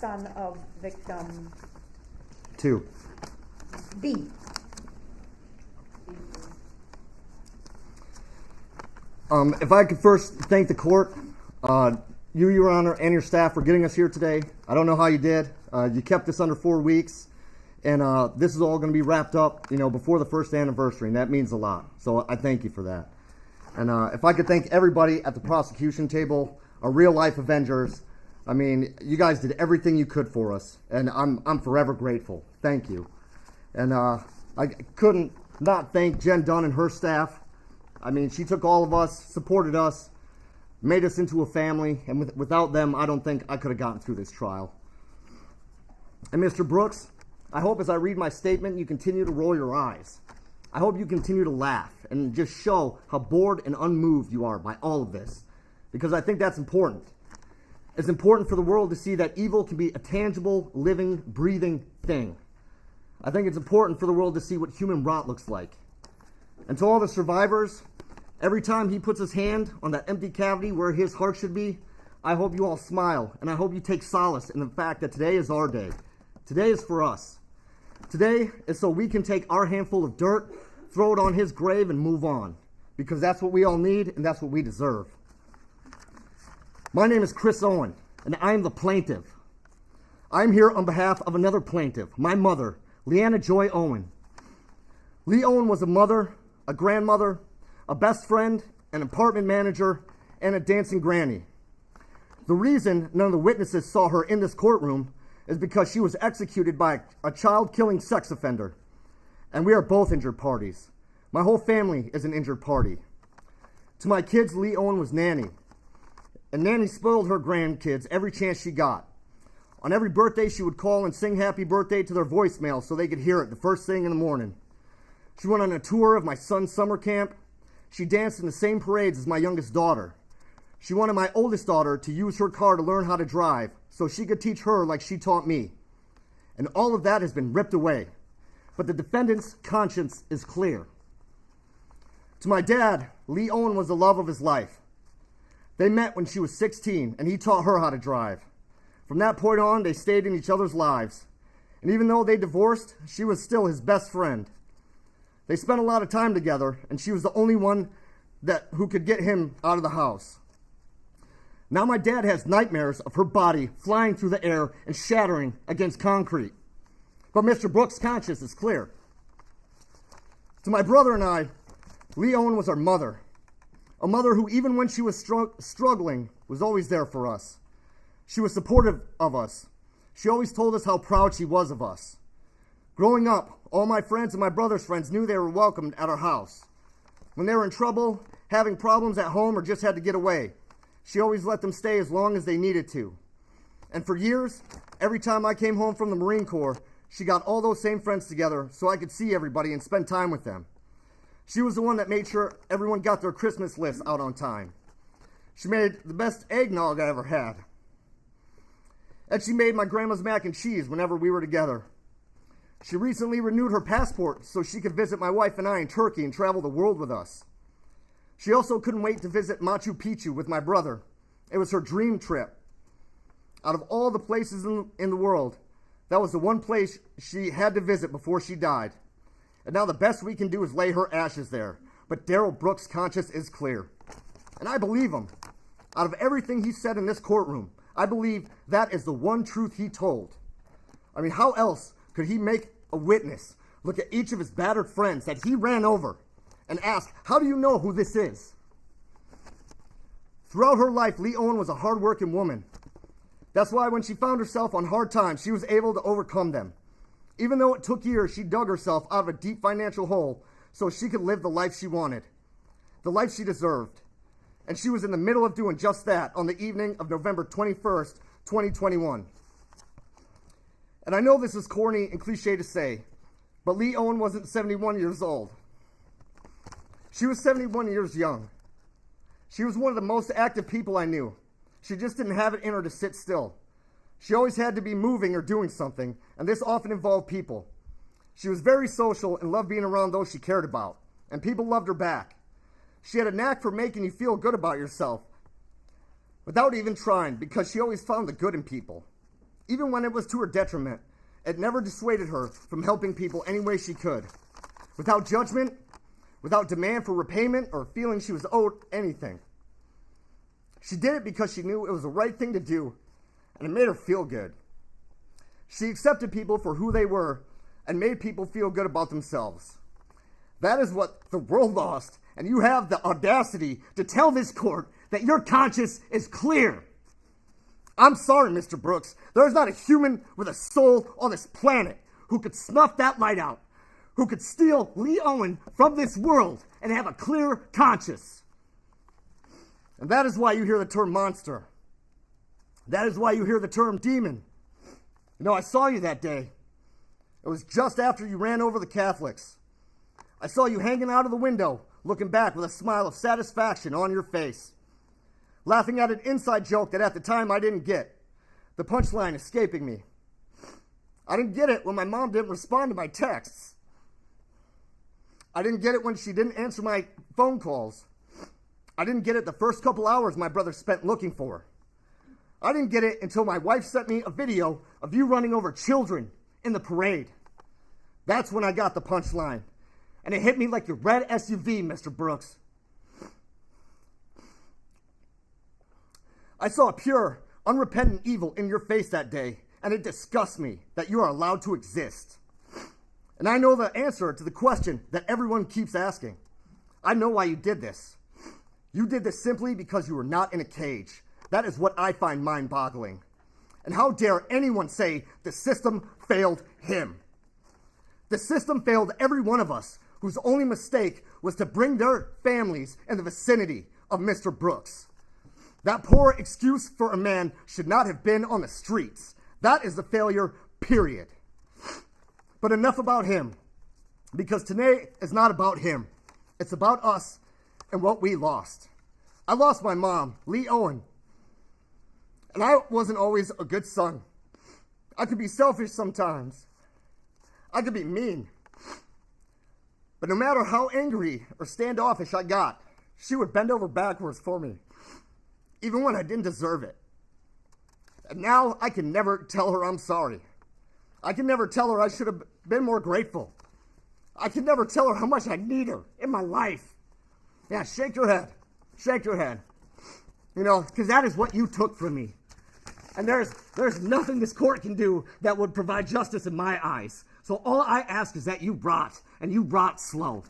son of victim 2. B. If I could first thank the court, you, Your Honor, and your staff for getting us here today. I don't know how you did. You kept us under 4 weeks, and this is all going to be wrapped up, before the first anniversary, and that means a lot. So I thank you for that. And if I could thank everybody at the prosecution table, our real-life Avengers. I mean, you guys did everything you could for us, and I'm forever grateful. Thank you. And I couldn't not thank Jen Dunn and her staff. I mean, she took all of us, supported us, made us into a family, and without them, I don't think I could have gotten through this trial. And Mr. Brooks, I hope as I read my statement, you continue to roll your eyes. I hope you continue to laugh and just show how bored and unmoved you are by all of this, because I think that's important. It's important for the world to see that evil can be a tangible, living, breathing thing. I think it's important for the world to see what human rot looks like. And to all the survivors, every time he puts his hand on that empty cavity where his heart should be, I hope you all smile, and I hope you take solace in the fact that today is our day. Today is for us. Today is so we can take our handful of dirt, throw it on his grave, and move on, because that's what we all need, and that's what we deserve. My name is Chris Owen, and I am the plaintiff. I'm here on behalf of another plaintiff, my mother, Leanna Joy Owen. Lee Owen was a mother, a grandmother, a best friend, an apartment manager, and a dancing granny. The reason none of the witnesses saw her in this courtroom is because she was executed by a child-killing sex offender, and we are both injured parties. My whole family is an injured party. To my kids, Lee Owen was Nanny, and Nanny spoiled her grandkids every chance she got. On every birthday, she would call and sing happy birthday to their voicemail so they could hear it the first thing in the morning. She went on a tour of my son's summer camp. She danced in the same parades as my youngest daughter. She wanted my oldest daughter to use her car to learn how to drive so she could teach her like she taught me. And all of that has been ripped away. But the defendant's conscience is clear. To my dad, Lee Owen was the love of his life. They met when she was 16, and he taught her how to drive. From that point on, they stayed in each other's lives. And even though they divorced, she was still his best friend. They spent a lot of time together, and she was the only one who could get him out of the house. Now my dad has nightmares of her body flying through the air and shattering against concrete. But Mr. Brooks' conscience is clear. To my brother and I, Lee Owen was our mother. A mother who, even when she was struggling, was always there for us. She was supportive of us. She always told us how proud she was of us. Growing up, all my friends and my brother's friends knew they were welcomed at our house. When they were in trouble, having problems at home, or just had to get away, she always let them stay as long as they needed to. And for years, every time I came home from the Marine Corps, she got all those same friends together so I could see everybody and spend time with them. She was the one that made sure everyone got their Christmas lists out on time. She made the best eggnog I ever had. And she made my grandma's mac and cheese whenever we were together. She recently renewed her passport so she could visit my wife and I in Turkey and travel the world with us. She also couldn't wait to visit Machu Picchu with my brother. It was her dream trip. Out of all the places in the world, that was the one place she had to visit before she died. And now the best we can do is lay her ashes there. But Darrell Brooks' conscience is clear. And I believe him. Out of everything he said in this courtroom, I believe that is the one truth he told. I mean, how else could he make a witness look at each of his battered friends that he ran over and ask, how do you know who this is? Throughout her life, Lee Owen was a hard-working woman. That's why when she found herself on hard times, she was able to overcome them. Even though it took years, she dug herself out of a deep financial hole so she could live the life she wanted, the life she deserved. And she was in the middle of doing just that on the evening of November 21st, 2021. And I know this is corny and cliche to say, but Lee Owen wasn't 71 years old. She was 71 years young. She was one of the most active people I knew. She just didn't have it in her to sit still. She always had to be moving or doing something, and this often involved people. She was very social and loved being around those she cared about, and people loved her back. She had a knack for making you feel good about yourself without even trying, because she always found the good in people. Even when it was to her detriment, it never dissuaded her from helping people any way she could, without judgment, without demand for repayment or feeling she was owed anything. She did it because she knew it was the right thing to do, and it made her feel good. She accepted people for who they were and made people feel good about themselves. That is what the world lost, and you have the audacity to tell this court that your conscience is clear. I'm sorry, Mr. Brooks. There's not a human with a soul on this planet who could snuff that light out, who could steal Lee Owen from this world and have a clear conscience. And that is why you hear the term monster. That is why you hear the term demon. You know, I saw you that day. It was just after you ran over the Catholics. I saw you hanging out of the window, looking back with a smile of satisfaction on your face, laughing at an inside joke that at the time I didn't get, the punchline escaping me. I didn't get it when my mom didn't respond to my texts. I didn't get it when she didn't answer my phone calls. I didn't get it the first couple hours my brother spent looking for her. I didn't get it until my wife sent me a video of you running over children in the parade. That's when I got the punchline. And it hit me like your red SUV, Mr. Brooks. I saw a pure, unrepentant evil in your face that day, and it disgusts me that you are allowed to exist. And I know the answer to the question that everyone keeps asking. I know why you did this. You did this simply because you were not in a cage. That is what I find mind-boggling. And how dare anyone say the system failed him? The system failed every one of us whose only mistake was to bring their families in the vicinity of Mr. Brooks. That poor excuse for a man should not have been on the streets. That is the failure, period. But enough about him, because today is not about him. It's about us and what we lost. I lost my mom, Lee Owen, and I wasn't always a good son. I could be selfish sometimes. I could be mean. But no matter how angry or standoffish I got, she would bend over backwards for me, even when I didn't deserve it. And now I can never tell her I'm sorry. I can never tell her I should have been more grateful. I can never tell her how much I need her in my life. Yeah, shake your head. Shake your head. You know, because that is what you took from me. And there's nothing this court can do that would provide justice in my eyes. So all I ask is that you rot, and you rot slow.